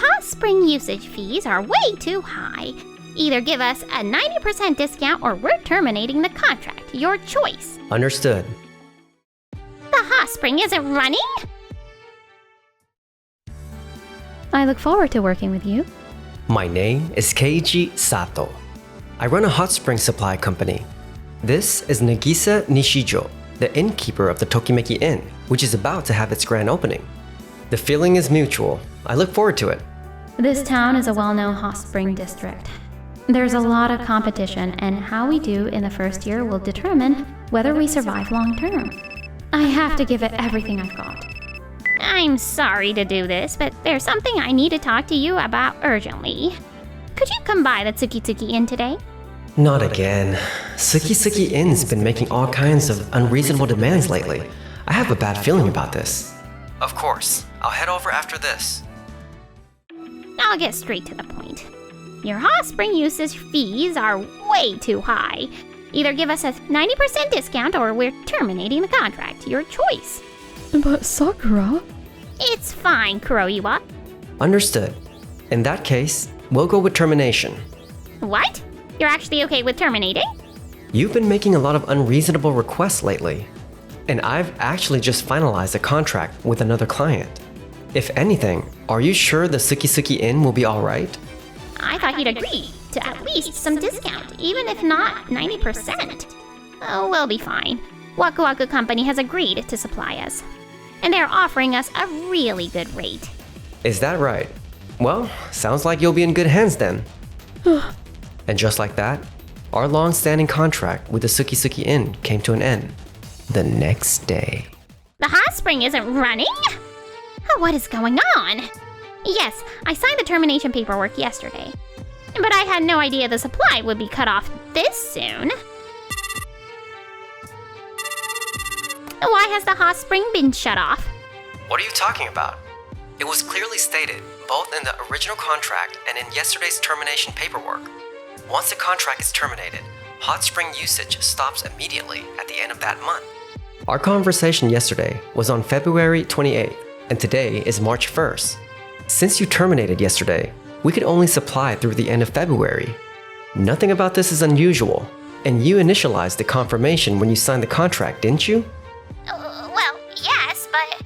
hot spring usage fees are way too high. Either give us a 90% discount or we're terminating the contract. Your choice. Understood. The hot spring isn't running? I look forward to working with you. My name is Keiichi Sato. I run a hot spring supply company. This is Nagisa Nishijo, the innkeeper of the Tokimeki Inn, which is about to have its grand opening. The feeling is mutual. I look forward to it. This town is a well-known hot spring district. There's a lot of competition, and how we do in the first year will determine whether we survive long-term. I have to give it everything I've got. I'm sorry to do this, but there's something I need to talk to you about urgently. Could you come by the Tsukitsuki Inn today? Not again. Tsukitsuki Inn's been making all kinds of unreasonable demands lately. I have a bad feeling about this. Of course. I'll head over after this. I'll get straight to the point. Your hot spring usage fees are way too high. Either give us a 90% discount or we're terminating the contract. Your choice. But Sakura? It's fine, Kuroiwa. Understood. In that case, we'll go with termination. What? You're actually okay with terminating? You've been making a lot of unreasonable requests lately, and I've actually just finalized a contract with another client. If anything, are you sure the Tsukitsuki Inn will be alright? I thought you'd agree to at least some discount, even if not 90%. Oh, we'll be fine. Waku Waku Company has agreed to supply us, and they're offering us a really good rate. Is that right? Well, sounds like you'll be in good hands then. And just like that, our long-standing contract with the Tsukitsuki Inn came to an end the next day. The hot spring isn't running? What is going on? Yes, I signed the termination paperwork yesterday, but I had no idea the supply would be cut off this soon. Why has the hot spring been shut off? What are you talking about? It was clearly stated, both in the original contract and in yesterday's termination paperwork. Once the contract is terminated, hot spring usage stops immediately at the end of that month. Our conversation yesterday was on February 28th, and today is March 1st. Since you terminated yesterday, we could only supply through the end of February. Nothing about this is unusual, and you initialized the confirmation when you signed the contract, didn't you? Well, yes, but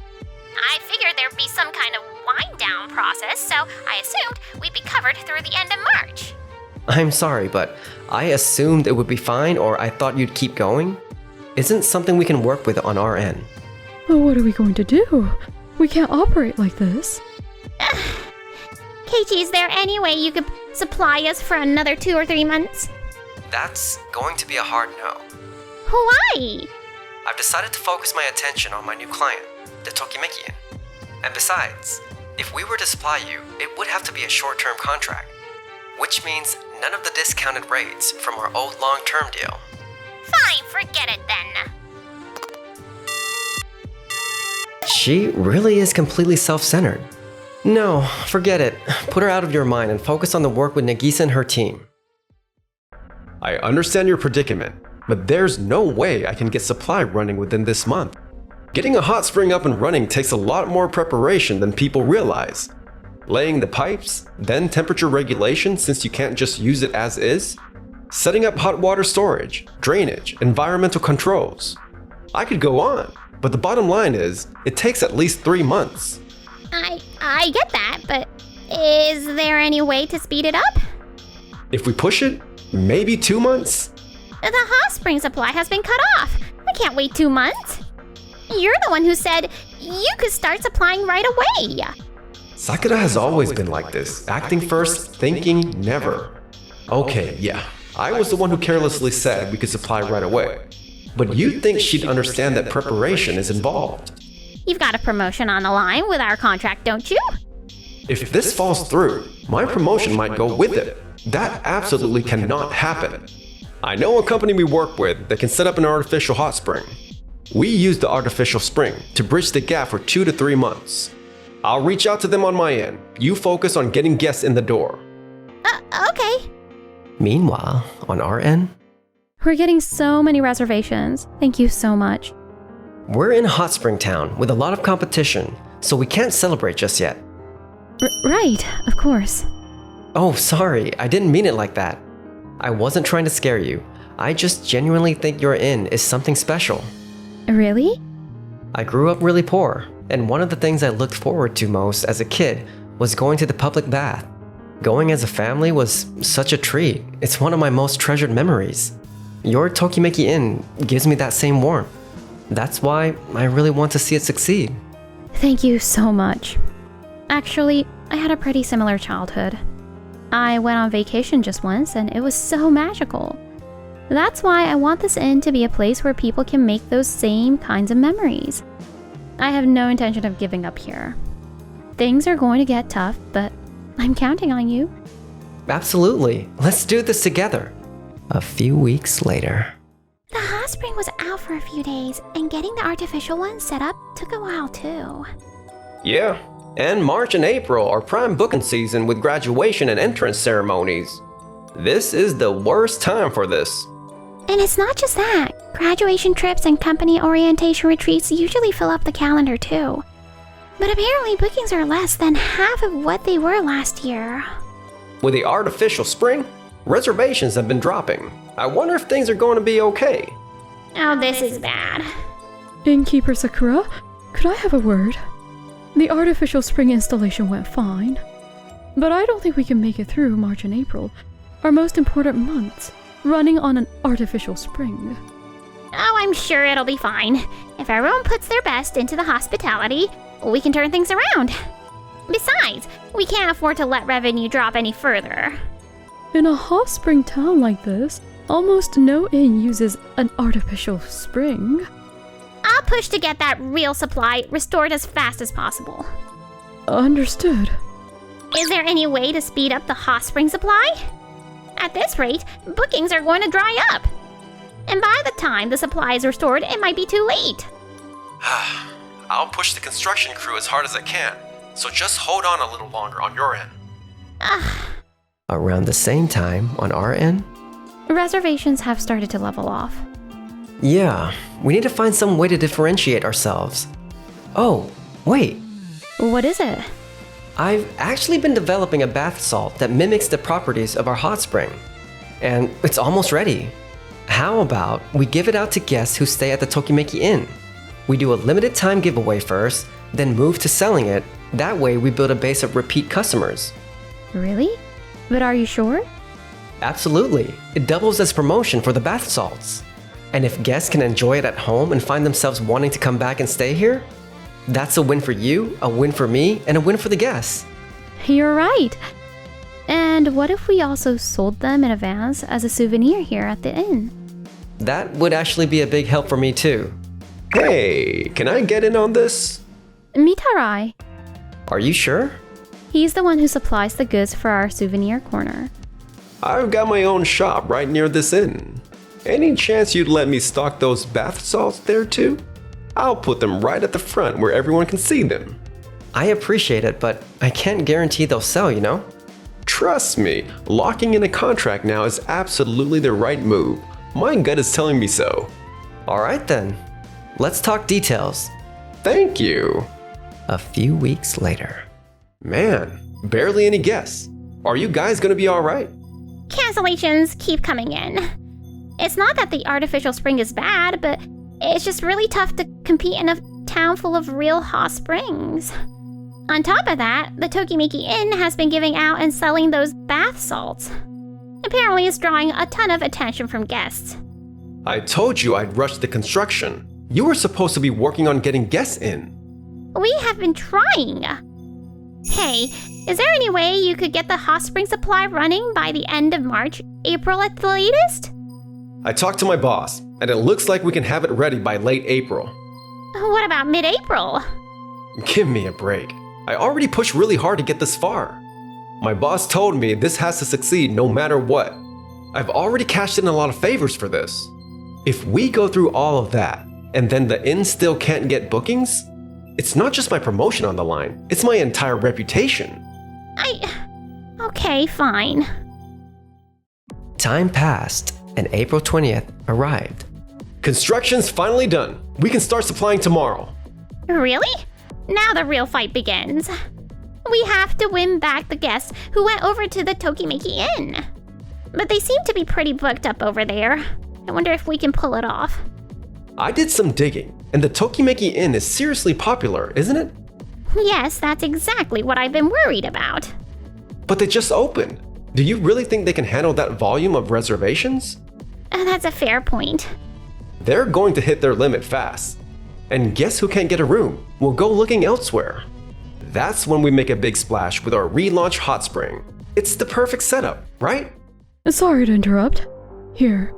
I figured there'd be some kind of wind-down process, so I assumed we'd be covered through the end of March. I'm sorry, but I assumed it would be fine, or I thought you'd keep going. Isn't something we can work with on our end. Well, what are we going to do? We can't operate like this. Keiichi, is there any way you could supply us for another 2 or 3 months? That's going to be a hard no. Why? I've decided to focus my attention on my new client, the Tokimeki Inn. And besides, if we were to supply you, it would have to be a short-term contract, which means none of the discounted rates from our old long-term deal. Fine, forget it then. She really is completely self-centered. No, forget it. Put her out of your mind and focus on the work with Nagisa and her team. I understand your predicament, but there's no way I can get supply running within this month. Getting a hot spring up and running takes a lot more preparation than people realize. Laying the pipes, then temperature regulation since you can't just use it as is, setting up hot water storage, drainage, environmental controls. I could go on, but the bottom line is, it takes at least 3 months. I get that, but is there any way to speed it up? If we push it, maybe 2 months? The hot spring supply has been cut off. I can't wait 2 months. You're the one who said you could start supplying right away. Sakura has always been like this, acting first, thinking never. Okay, yeah, I was the one who carelessly said we could supply right away. But you'd think she'd understand that preparation is involved. You've got a promotion on the line with our contract, don't you? If this falls through, my promotion might go with it. That absolutely cannot happen. I know a company we work with that can set up an artificial hot spring. We use the artificial spring to bridge the gap for 2 to 3 months. I'll reach out to them on my end. You focus on getting guests in the door. Okay. Meanwhile, on our end, We're getting so many reservations. Thank you so much. we're in Hot Spring Town with a lot of competition, so we can't celebrate just yet. Right, of course. Oh, sorry, I didn't mean it like that. I wasn't trying to scare you. I just genuinely think your inn is something special. Really? I grew up really poor, and one of the things I looked forward to most as a kid was going to the public bath. Going as a family was such a treat. It's one of my most treasured memories. Your Tokimeki Inn gives me that same warmth. That's why I really want to see it succeed. Thank you so much. Actually, I had a pretty similar childhood. I went on vacation just once and it was so magical. That's why I want this inn to be a place where people can make those same kinds of memories. I have no intention of giving up here. Things are going to get tough, but I'm counting on you. Absolutely. Let's do this together. A few weeks later. The hot spring was out for a few days, and getting the artificial one set up took a while too. Yeah, and March and April are prime booking season with graduation and entrance ceremonies. This is the worst time for this. And it's not just that. Graduation trips and company orientation retreats usually fill up the calendar too. But apparently bookings are less than half of what they were last year. With the artificial spring, reservations have been dropping. I wonder if things are going to be okay. Oh, this is bad. Innkeeper Sakura, could I have a word? The artificial spring installation went fine, but I don't think we can make it through March and April, our most important months, running on an artificial spring. Oh, I'm sure it'll be fine. If everyone puts their best into the hospitality, we can turn things around. Besides, we can't afford to let revenue drop any further. In a hot spring town like this, almost no inn uses an artificial spring. I'll push to get that real supply restored as fast as possible. Understood. Is there any way to speed up the hot spring supply? At this rate, bookings are going to dry up. And by the time the supply is restored, it might be too late. I'll push the construction crew as hard as I can, so just hold on a little longer on your end. Around the same time on our end? Reservations have started to level off. Yeah, we need to find some way to differentiate ourselves. Oh, wait. What is it? I've actually been developing a bath salt that mimics the properties of our hot spring. And it's almost ready. How about we give it out to guests who stay at the Tokimeki Inn? We do a limited time giveaway first, then move to selling it. That way we build a base of repeat customers. Really? But are you sure? Absolutely. It doubles as promotion for the bath salts. And if guests can enjoy it at home and find themselves wanting to come back and stay here, that's a win for you, a win for me, and a win for the guests. You're right. And what if we also sold them in advance as a souvenir here at the inn? That would actually be a big help for me too. Hey, can I get in on this? Mitarai. Are you sure? He's the one who supplies the goods for our souvenir corner. I've got my own shop right near this inn. Any chance you'd let me stock those bath salts there too? I'll put them right at the front where everyone can see them. I appreciate it, but I can't guarantee they'll sell, you know? Trust me, locking in a contract now is absolutely the right move. My gut is telling me so. Alright then, let's talk details. Thank you. A few weeks later. Man, barely any guests. Are you guys gonna be alright? Cancellations keep coming in. It's not that the artificial spring is bad, but it's just really tough to compete in a town full of real hot springs. On top of that, the Tokimeki Inn has been giving out and selling those bath salts. Apparently it's drawing a ton of attention from guests. I told you I'd rush the construction. You were supposed to be working on getting guests in. We have been trying. Hey, is there any way you could get the hot spring supply running by the end of March, April at the latest? I talked to my boss, and it looks like we can have it ready by late April. What about mid-April? Give me a break. I already pushed really hard to get this far. My boss told me this has to succeed no matter what. I've already cashed in a lot of favors for this. If we go through all of that, and then the inn still can't get bookings, it's not just my promotion on the line, it's my entire reputation. Okay, fine. Time passed, and April 20th arrived. Construction's finally done. We can start supplying tomorrow. Really? Now the real fight begins. We have to win back the guests who went over to the Tokimeki Inn. But they seem to be pretty booked up over there. I wonder if we can pull it off. I did some digging, and the Tokimeki Inn is seriously popular, isn't it? Yes, that's exactly what I've been worried about. But they just opened. Do you really think they can handle that volume of reservations? That's a fair point. They're going to hit their limit fast. And guess who can't get a room? We'll go looking elsewhere. That's when we make a big splash with our relaunched hot spring. It's the perfect setup, right? Sorry to interrupt. Here.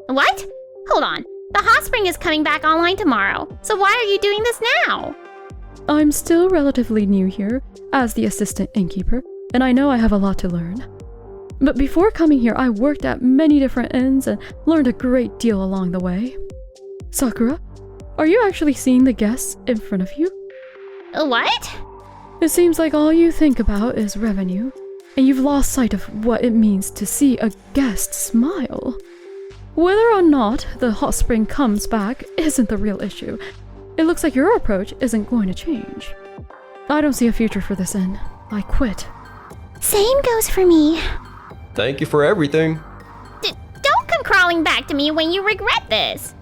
What? Hold on. The hot spring is coming back online tomorrow, so why are you doing this now? I'm still relatively new here as the assistant innkeeper, and I know I have a lot to learn. But before coming here, I worked at many different inns and learned a great deal along the way. Sakura, are you actually seeing the guests in front of you? What? It seems like all you think about is revenue, and you've lost sight of what it means to see a guest smile. Whether or not the hot spring comes back isn't the real issue. It looks like your approach isn't going to change. I don't see a future for this inn. I quit. Same goes for me. Thank you for everything. Don't come crawling back to me when you regret this.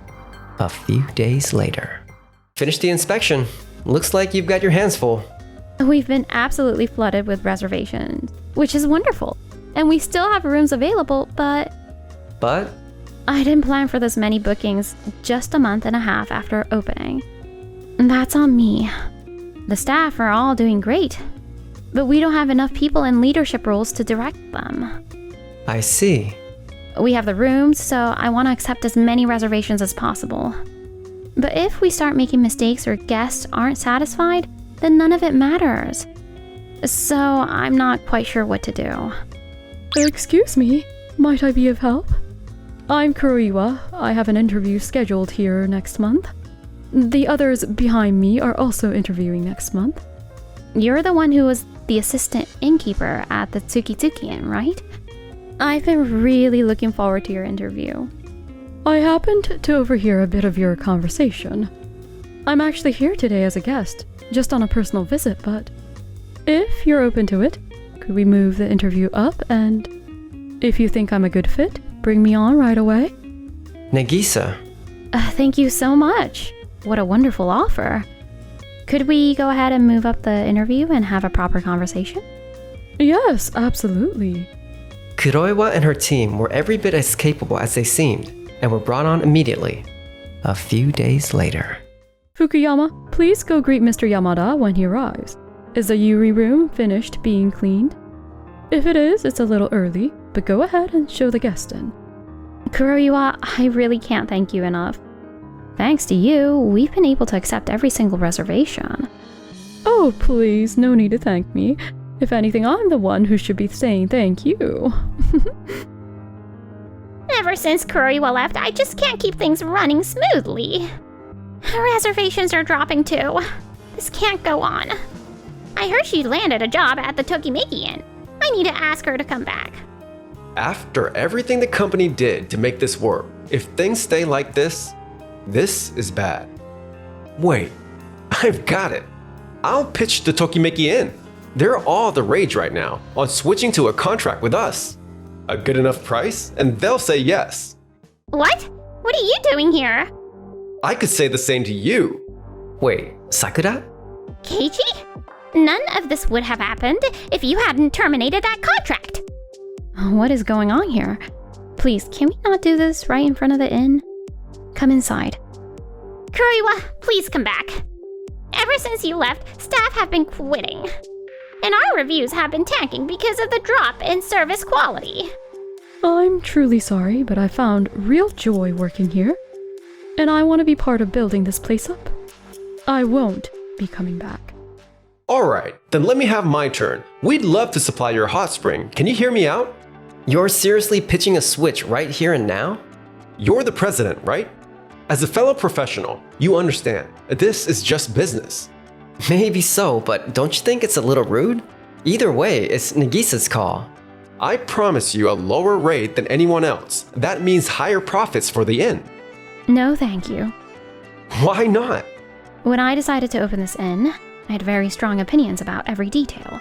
A few days later. Finished the inspection. Looks like you've got your hands full. We've been absolutely flooded with reservations, which is wonderful. And we still have rooms available, but But I didn't plan for this many bookings just a month and a half after opening. That's on me. The staff are all doing great, but we don't have enough people in leadership roles to direct them. I see. We have the rooms, so I want to accept as many reservations as possible. But if we start making mistakes or guests aren't satisfied, then none of it matters. So I'm not quite sure what to do. Excuse me, might I be of help? I'm Kuroiwa. I have an interview scheduled here next month. The others behind me are also interviewing next month. You're the one who was the assistant innkeeper at the Tsukitsuki Inn, right? I've been really looking forward to your interview. I happened to overhear a bit of your conversation. I'm actually here today as a guest, just on a personal visit, but if you're open to it, could we move the interview up, and if you think I'm a good fit, bring me on right away? Nagisa. Thank you so much. What a wonderful offer. Could we go ahead and move up the interview and have a proper conversation? Yes, absolutely. Kuroiwa and her team were every bit as capable as they seemed, and were brought on immediately. A few days later. Fukuyama, please go greet Mr. Yamada when he arrives. Is the Yuri room finished being cleaned? If it is, it's a little early, but go ahead and show the guest in. Kuroiwa, I really can't thank you enough. Thanks to you, we've been able to accept every single reservation. Oh, please, no need to thank me. If anything, I'm the one who should be saying thank you. Ever since Kuroiwa left, I just can't keep things running smoothly. Reservations are dropping too. This can't go on. I heard she landed a job at the Tokimeki Inn. I need to ask her to come back. After everything the company did to make this work, if things stay like this is bad. Wait, I've got it. I'll pitch the Tokimeki Inn. They're all the rage right now on switching to a contract with us. A good enough price, and they'll say yes. What? What are you doing here? I could say the same to you. Wait, Sakura? Keiichi? None of this would have happened if you hadn't terminated that contract. What is going on here? Please, can we not do this right in front of the inn? Come inside. Kuroiwa, please come back. Ever since you left, staff have been quitting. And our reviews have been tanking because of the drop in service quality. I'm truly sorry, but I found real joy working here. And I want to be part of building this place up. I won't be coming back. Alright, then let me have my turn. We'd love to supply your hot spring. Can you hear me out? You're seriously pitching a switch right here and now? You're the president, right? As a fellow professional, you understand. This is just business. Maybe so, but don't you think it's a little rude? Either way, it's Nagisa's call. I promise you a lower rate than anyone else. That means higher profits for the inn. No, thank you. Why not? When I decided to open this inn, I had very strong opinions about every detail.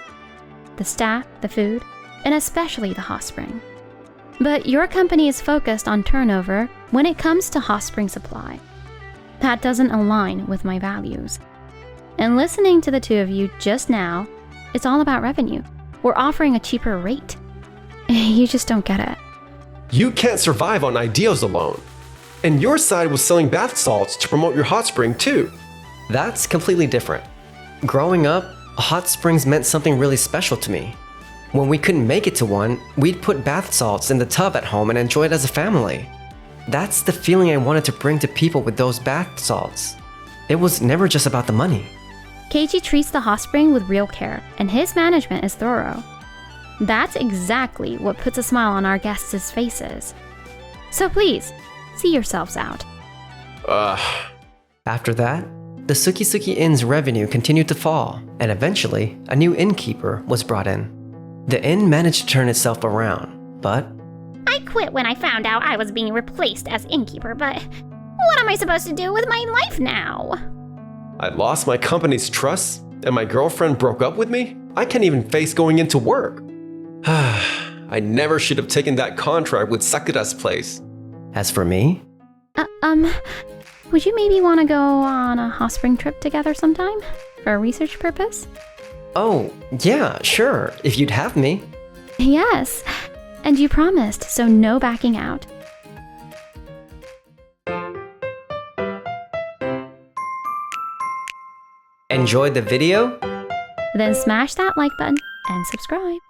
The staff, the food, and especially the hot spring. But your company is focused on turnover when it comes to hot spring supply. That doesn't align with my values. And listening to the two of you just now, it's all about revenue. We're offering a cheaper rate. You just don't get it. You can't survive on ideals alone. And your side was selling bath salts to promote your hot spring too. That's completely different. Growing up, hot springs meant something really special to me. When we couldn't make it to one, we'd put bath salts in the tub at home and enjoy it as a family. That's the feeling I wanted to bring to people with those bath salts. It was never just about the money. Keiji treats the hot spring with real care, and his management is thorough. That's exactly what puts a smile on our guests' faces. So please, see yourselves out. After that, the Sukisuki Inn's revenue continued to fall, and eventually, a new innkeeper was brought in. The inn managed to turn itself around, but I quit when I found out I was being replaced as innkeeper, but what am I supposed to do with my life now? I lost my company's trust, and my girlfriend broke up with me? I can't even face going into work. I never should have taken that contract with Sakura's place. as for me, Would you maybe want to go on a hot spring trip together sometime? For a research purpose? oh, yeah, sure, if you'd have me. Yes, and you promised, so no backing out. Enjoyed the video? Then smash that like button and subscribe.